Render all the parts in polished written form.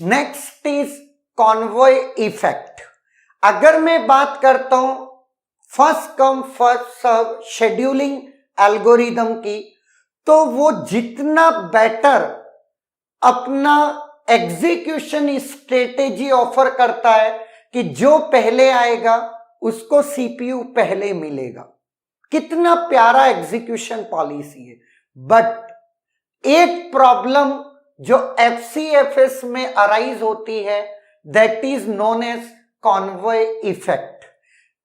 Next is convoy effect. अगर मैं बात करता हूं first come first serve scheduling algorithm की, तो वो जितना बेटर अपना एग्जीक्यूशन स्ट्रेटेजी ऑफर करता है कि जो पहले आएगा उसको सीपीयू पहले मिलेगा। कितना प्यारा एग्जीक्यूशन पॉलिसी है। बट एक प्रॉब्लम जो एफसीएफएस में अराइज होती है, that is known as convoy effect.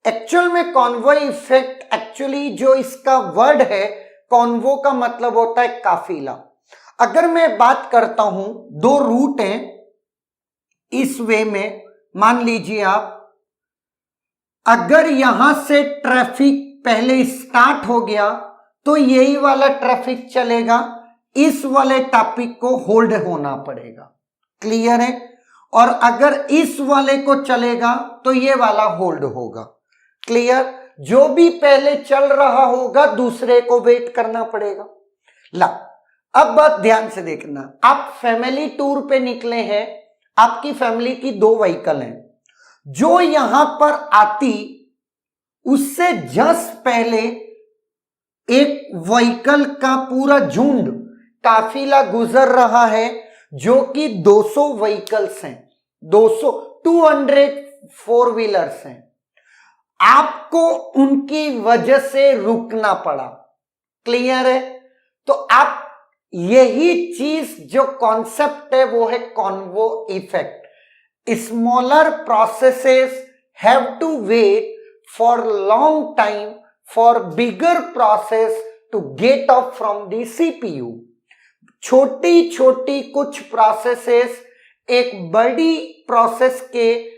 Actual में कॉन्वॉय इफेक्ट एक्चुअली जो इसका वर्ड है, कॉन्वो का मतलब होता है काफिला। अगर मैं बात करता हूं, दो रूट हैं इस वे में, मान लीजिए आप, अगर यहां से ट्रैफिक पहले स्टार्ट हो गया तो यही वाला ट्रैफिक चलेगा, इस वाले टॉपिक को होल्ड होना पड़ेगा। क्लियर है? और अगर इस वाले को चलेगा तो ये वाला होल्ड होगा। क्लियर? जो भी पहले चल रहा होगा दूसरे को वेट करना पड़ेगा। ला, अब बात ध्यान से देखना। आप फैमिली टूर पे निकले हैं, आपकी फैमिली की दो व्हीकल हैं। जो यहां पर आती उससे जस्ट पहले एक व्हीकल का पूरा झुंड काफिला गुजर रहा है जो कि 200 व्हीकल्स हैं, 200 फोर व्हीलर्स हैं। आपको उनकी वजह से रुकना पड़ा। क्लियर है? तो आप यही चीज जो कॉन्सेप्ट है वो है convoy effect. Smaller processes have to wait for long time for bigger process to get off from the CPU. छोटी छोटी कुछ प्रोसेसेस एक बड़ी प्रोसेस के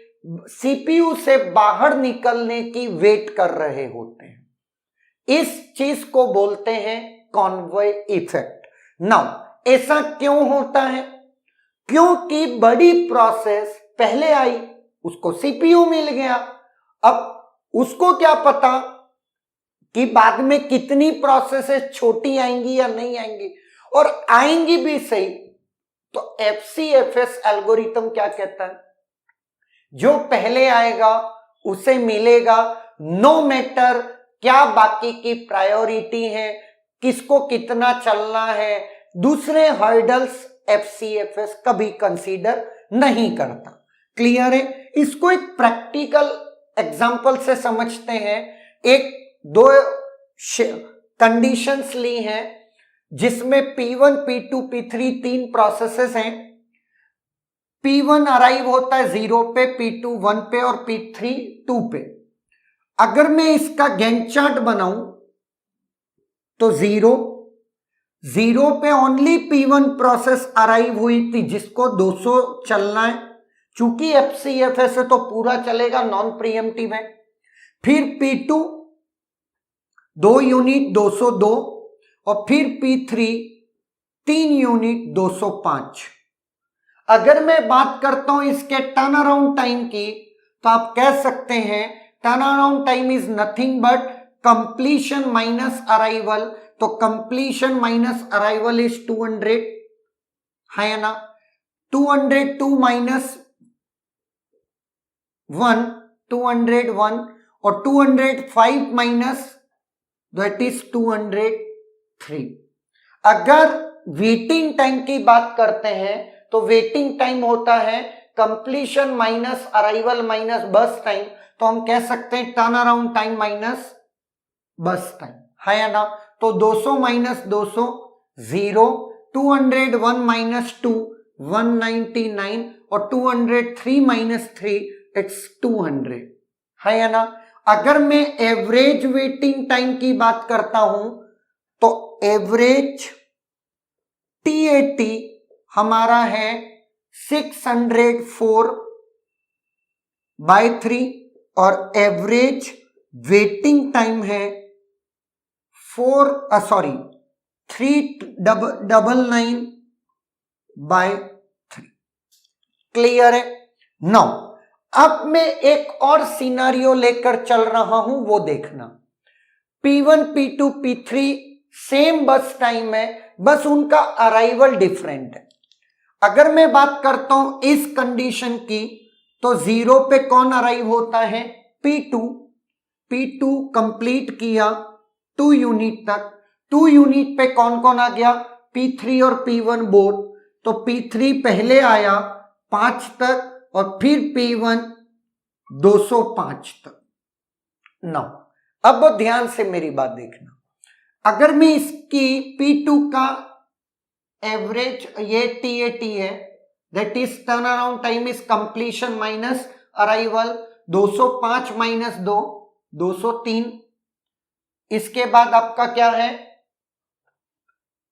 सीपीयू से बाहर निकलने की वेट कर रहे होते हैं। इस चीज को बोलते हैं कॉन्वॉय इफेक्ट। नाउ ऐसा क्यों होता है? क्योंकि बड़ी प्रोसेस पहले आई, उसको सीपीयू मिल गया। अब उसको क्या पता कि बाद में कितनी प्रोसेसेस छोटी आएंगी या नहीं आएंगी, और आएंगी भी सही। तो एफसीएफएस एल्गोरिथम क्या कहता है? जो पहले आएगा उसे मिलेगा, नो मैटर क्या बाकी की प्रायोरिटी है, किसको कितना चलना है। दूसरे हर्डल्स एफसीएफएस कभी कंसीडर नहीं करता। क्लियर है? इसको एक प्रैक्टिकल एग्जांपल से समझते हैं। एक दो कंडीशंस ली हैं जिसमें P1, P2, P3 तीन प्रोसेसेस हैं। P1 अराइव होता है 0 पे, P2 1 पे और P3 2 पे। अगर मैं इसका गैंट चार्ट बनाऊं तो 0 पे ओनली P1 प्रोसेस अराइव हुई थी जिसको 200 चलना है। चूंकि एफसीएफएस है तो पूरा चलेगा, नॉन प्रीएम्प्टिव है। फिर P2 2 यूनिट 202 और फिर P3 3 यूनिट 205। अगर मैं बात करता हूं इसके टर्न अराउंड टाइम की, तो आप कह सकते हैं turn around time is nothing but completion minus arrival. तो कंप्लीशन माइनस अराइवल इज 200, है ना? 202 माइनस 1 201 और 205 माइनस दैट इज 203। अगर वेटिंग टाइम की बात करते हैं तो वेटिंग टाइम होता है कंप्लीशन माइनस अराइवल माइनस बस टाइम। तो हम कह सकते हैं टर्न अराउंड टाइम माइनस बस टाइम, है ना? तो 200 माइनस 200 0, 201 माइनस 2 199 और 203 माइनस 3 इट्स 200, है ना? अगर मैं एवरेज वेटिंग टाइम की बात करता हूं तो एवरेज TAT हमारा है 604/3 और एवरेज वेटिंग टाइम है 399/3। क्लियर है? नाउ अब मैं एक और सिनेरियो लेकर चल रहा हूं, वो देखना। P1, P2, P3 सेम बस टाइम है, बस उनका अराइवल डिफरेंट है। अगर मैं बात करता हूं इस कंडीशन की, तो 0 पे कौन अराइव होता है? P2। P2 कंप्लीट किया 2 यूनिट तक, 2 यूनिट पे कौन कौन आ गया? P3 और P1 बोथ। तो P3 पहले आया 5 तक और फिर P1 205 तक। नौ, अब ध्यान से मेरी बात देखना, अगर मैं इसकी P2 का एवरेज, ये TAT है, that is turn around time is completion minus arrival, 205 minus 2 203। इसके बाद आपका क्या है?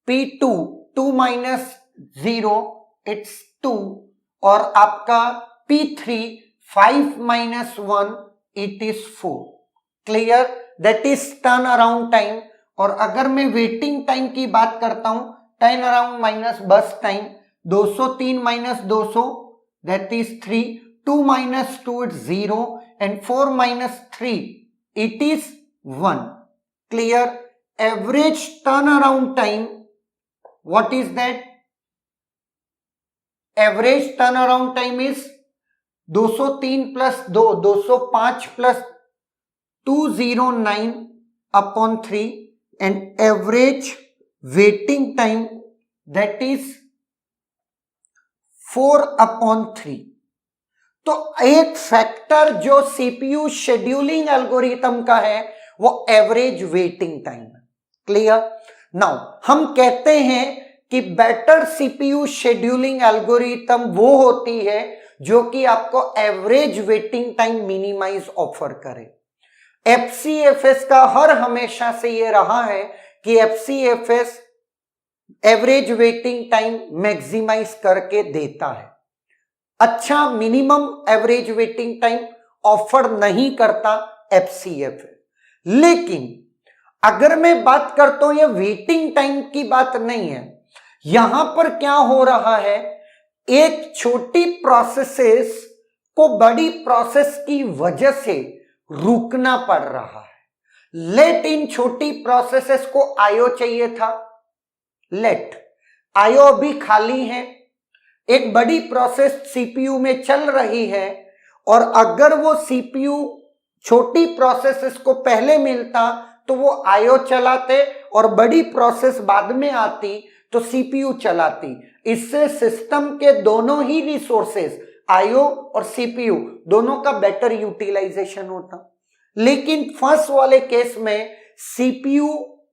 P2 2 माइनस 0 इट्स 2, और आपका P3 5 minus 1 it is 4। Clear? That is turn around time. और अगर मैं वेटिंग टाइम की बात करता हूं, टर्न अराउंड माइनस बस time, 203 minus 200 that is 3, 2 minus 2 it's 0 and 4 minus 3 it is 1। Clear? Average turn around time, what is that? Average turnaround time is 203 plus 2, 205 plus 209 upon 3, and average waiting time that is 4 upon 3। तो एक factor जो CPU scheduling algorithm का है वो average waiting time है। Clear? Now हम कहते हैं कि बेटर सीपीयू शेड्यूलिंग एल्गोरिथम वो होती है जो कि आपको average waiting time minimize offer करे। एफसीएफएस का हर हमेशा से ये रहा है कि FCFS average waiting time maximize करके देता है, अच्छा minimum average waiting time offer नहीं करता एफसीएफएस। लेकिन अगर मैं बात करता हूं, ये वेटिंग टाइम की बात नहीं है, यहां पर क्या हो रहा है, एक छोटी प्रोसेसेस को बड़ी प्रोसेस की वजह से रुकना पड़ रहा है। लेट इन छोटी प्रोसेसेस को आईओ चाहिए था, लेट आईओ अभी खाली है, एक बड़ी प्रोसेस सीपीयू में चल रही है, और अगर वो सीपीयू छोटी प्रोसेसेस को पहले मिलता तो वो आईओ चलाते और बड़ी प्रोसेस बाद में आती तो सीपीयू चलाती। इससे सिस्टम के दोनों ही रिसोर्सेस आईओ और सीपीयू दोनों का बेटर यूटिलाइजेशन होता। लेकिन फर्स्ट वाले केस में सीपीयू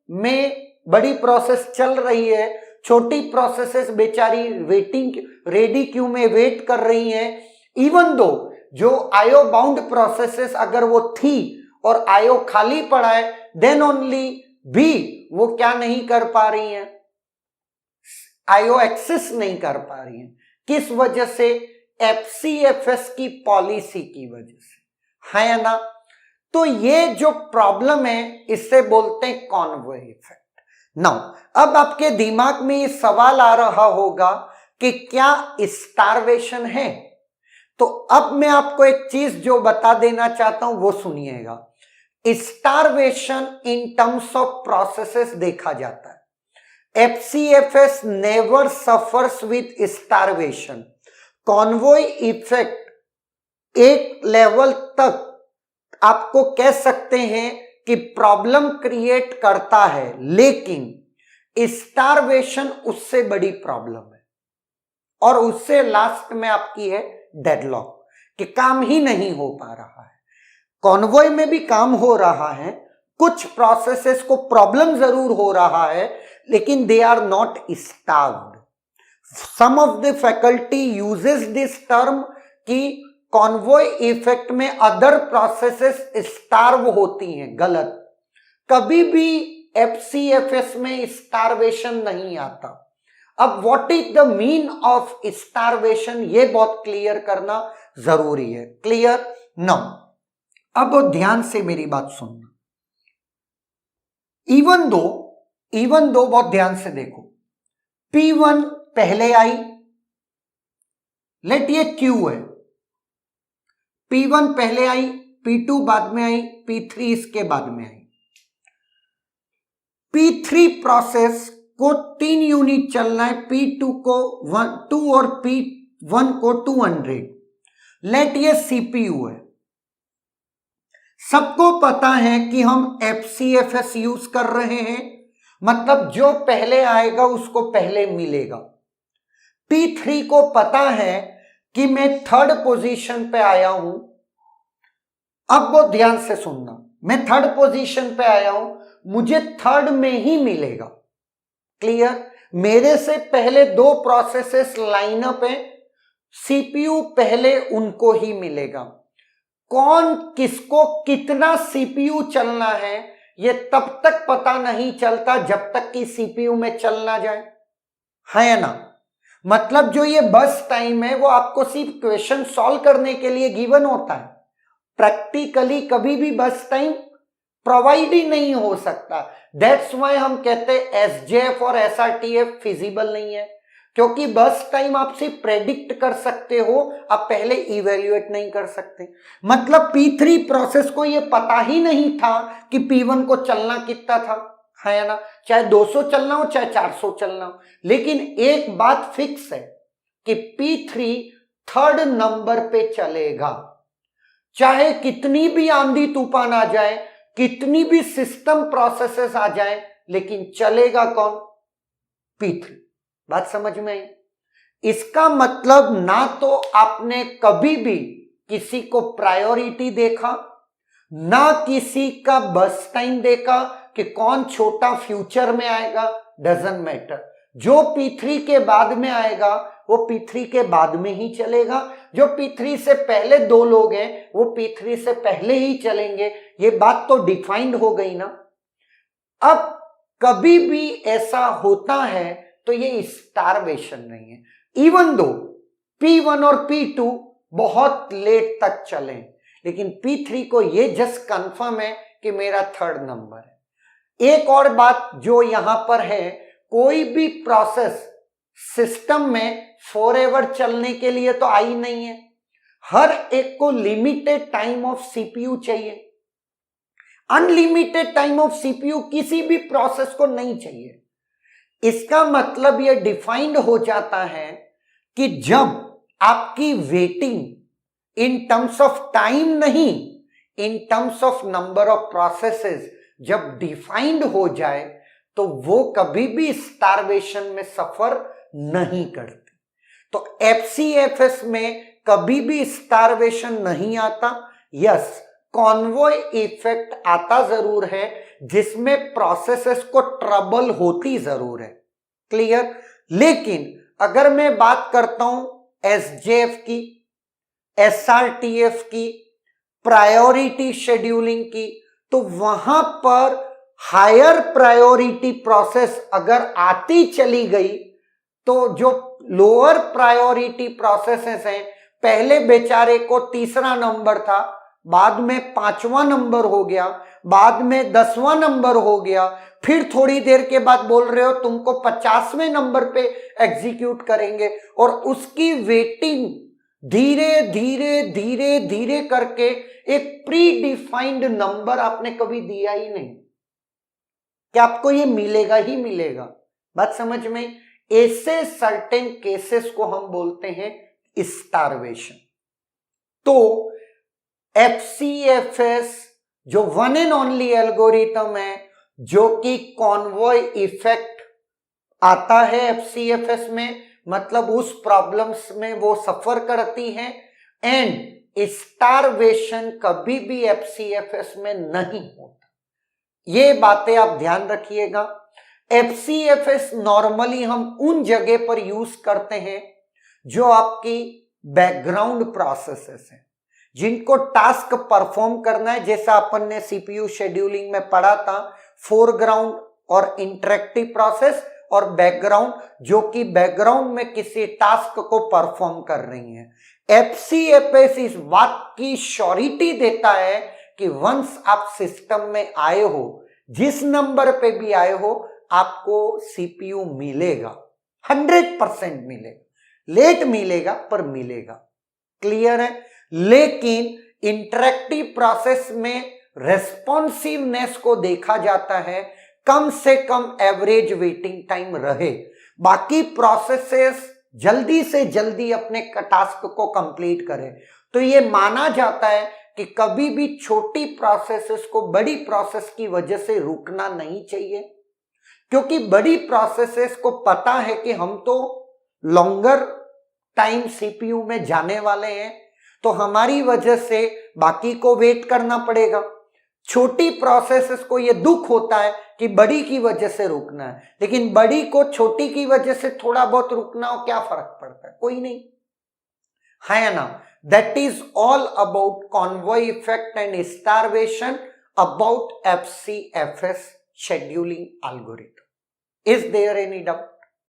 में बड़ी प्रोसेस चल रही है, छोटी प्रोसेसेस बेचारी वेटिंग रेडी क्यू में वेट कर रही हैं, इवन दो जो आईओ बाउंड प्रोसेसेस अगर वो थी और आईओ खाली पड़ा है, देन ओनली भी वो क्या नहीं कर पा रही हैं, आईओ एक्सेस नहीं कर पा रही हैं। किस वजह से? एफसीएफएस की पॉलिसी की वजह से, है ना? तो ये जो प्रॉब्लम है इसे बोलते हैं कॉन्वॉय इफेक्ट। नाउ अब आपके दिमाग में ये सवाल आ रहा होगा कि क्या स्टारवेशन है? तो अब मैं आपको एक चीज जो बता देना चाहता हूं वो सुनिएगा। Starvation in terms of processes देखा जाता है। FCFS never suffers with starvation. Convoy effect एक लेवल तक आपको कह सकते हैं कि प्रॉब्लम क्रिएट करता है, लेकिन स्टारवेशन उससे बड़ी प्रॉब्लम है, और उससे लास्ट में आपकी है डेडलॉक, कि काम ही नहीं हो पा रहा है। कॉन्वॉय में भी काम हो रहा है, कुछ प्रोसेसेस को प्रॉब्लम जरूर हो रहा है, लेकिन they are not starved. Some of the faculty uses this term कि कॉन्वॉय इफेक्ट में अदर प्रोसेसेस स्टार्व होती हैं। गलत, कभी भी एफसीएफएस में स्टारवेशन नहीं आता। अब what is the mean of starvation, ये बहुत क्लियर करना जरूरी है। क्लियर? नाउ अब ध्यान से मेरी बात सुनना। इवन दो बहुत ध्यान से देखो, P1 पहले आई, लेट ये Q है, P1 पहले आई, P2 बाद में आई, P3 इसके बाद में आई। P3 प्रोसेस को 3 यूनिट चलना है, P2 को 2 और P1 को 200। लेट ये CPU है। सबको पता है कि हम FCFS यूज कर रहे हैं, मतलब जो पहले आएगा उसको पहले मिलेगा। P3 को पता है कि मैं 3rd पोजीशन पे आया हूं। अब वो ध्यान से सुनना, मैं 3rd पोजीशन पे आया हूं, मुझे 3rd में ही मिलेगा। क्लियर? मेरे से पहले 2 प्रोसेसेस लाइनअप है, CPU पहले उनको ही मिलेगा। कौन किसको कितना CPU चलना है ये तब तक पता नहीं चलता जब तक कि CPU में चल ना जाए, है ना? मतलब जो ये बस टाइम है वो आपको सिर्फ क्वेश्चन सॉल्व करने के लिए गिवन होता है, प्रैक्टिकली कभी भी बस टाइम प्रोवाइड ही नहीं हो सकता। दैट्स वाई हम कहते हैं SJF और SRTF फिजिबल नहीं है, क्योंकि बस टाइम आप सिर्फ प्रेडिक्ट कर सकते हो, आप पहले इवेल्युएट नहीं कर सकते। मतलब P3 प्रोसेस को ये पता ही नहीं था कि P1 को चलना कितना था, है ना? चाहे 200 चलना हो चाहे 400 चलना हो, लेकिन एक बात फिक्स है कि P3 3rd नंबर पे चलेगा। चाहे कितनी भी आंधी तूफान आ जाए, कितनी भी सिस्टम प्रोसेसेस आ जाए, लेकिन चलेगा कौन? P3। बात समझ में आई? इसका मतलब ना तो आपने कभी भी किसी को प्रायोरिटी देखा, ना किसी का बस टाइम देखा कि कौन छोटा फ्यूचर में आएगा, डजंट मैटर। जो P3 के बाद में आएगा वो P3 के बाद में ही चलेगा, जो P3 से पहले 2 लोग हैं वो P3 से पहले ही चलेंगे। ये बात तो डिफाइंड हो गई ना। अब कभी भी ऐसा होता है तो ये स्टारवेशन नहीं है, इवन दो P1 और P2 बहुत लेट तक चले, लेकिन P3 को ये जस्ट कंफर्म है कि मेरा 3rd नंबर है। एक और बात जो यहां पर है, कोई भी प्रोसेस सिस्टम में फॉरएवर चलने के लिए तो आई नहीं है, हर एक को लिमिटेड टाइम ऑफ CPU चाहिए। अनलिमिटेड टाइम ऑफ CPU किसी भी प्रोसेस को नहीं चाहिए। इसका मतलब यह डिफाइंड हो जाता है कि जब आपकी waiting in terms of time नहीं, in terms of number of processes जब डिफाइंड हो जाए तो वो कभी भी स्टारवेशन में सफर नहीं करती। तो FCFS में कभी भी स्टारवेशन नहीं आता। यस, कॉन्वॉय इफेक्ट आता जरूर है, जिसमें प्रोसेसेस को ट्रबल होती जरूर है। क्लियर? लेकिन अगर मैं बात करता हूं SJF की, SRTF की, प्रायोरिटी शेड्यूलिंग की, तो वहां पर हायर प्रायोरिटी प्रोसेस अगर आती चली गई तो जो लोअर प्रायोरिटी प्रोसेसेस हैं, पहले बेचारे को 3रा नंबर था, बाद में 5वां नंबर हो गया, बाद में 10वां नंबर हो गया, फिर थोड़ी देर के बाद बोल रहे हो तुमको 50वें नंबर पे एग्जीक्यूट करेंगे, और उसकी वेटिंग धीरे धीरे धीरे धीरे करके एक प्री डिफाइंड नंबर आपने कभी दिया ही नहीं कि आपको ये मिलेगा ही मिलेगा। बात समझ में? ऐसे सर्टेन केसेस को हम बोलते हैं स्टारवेशन। तो FCFS जो वन एंड ओनली एल्गोरिथम है, जो कि कॉन्वॉय इफेक्ट आता है FCFS में, मतलब उस प्रॉब्लम्स में वो सफर करती है, एंड स्टारवेशन कभी भी FCFS में नहीं होता। ये बातें आप ध्यान रखिएगा। FCFS नॉर्मली हम उन जगह पर यूज करते हैं जो आपकी बैकग्राउंड प्रोसेसेस हैं, जिनको टास्क परफॉर्म करना है, जैसा अपन ने CPU शेड्यूलिंग में पढ़ा था, फोरग्राउंड और इंटरेक्टिव प्रोसेस और बैकग्राउंड, जो कि बैकग्राउंड में किसी टास्क को परफॉर्म कर रही है। FCFS इस बात की श्योरिटी देता है कि वंस आप सिस्टम में आए हो, जिस नंबर पे भी आए हो, आपको CPU मिलेगा, 100% मिलेगा, लेट मिलेगा पर मिलेगा। क्लियर है? लेकिन इंटरेक्टिव प्रोसेस में रेस्पॉन्सिवनेस को देखा जाता है, कम से कम एवरेज वेटिंग टाइम रहे, बाकी प्रोसेसेस जल्दी से जल्दी अपने टास्क को कंप्लीट करें। तो ये माना जाता है कि कभी भी छोटी प्रोसेसेस को बड़ी प्रोसेस की वजह से रुकना नहीं चाहिए, क्योंकि बड़ी प्रोसेसेस को पता है कि हम तो लॉन्गर टाइम सीपीयू में जाने वाले हैं, तो हमारी वजह से बाकी को वेट करना पड़ेगा। छोटी प्रोसेसेस को ये दुख होता है कि बड़ी की वजह से रुकना है, लेकिन बड़ी को छोटी की वजह से थोड़ा बहुत रुकना हो, क्या फर्क पड़ता है? कोई नहीं, है ना। That is all about convoy effect and starvation about FCFS scheduling algorithm. Is there any doubt?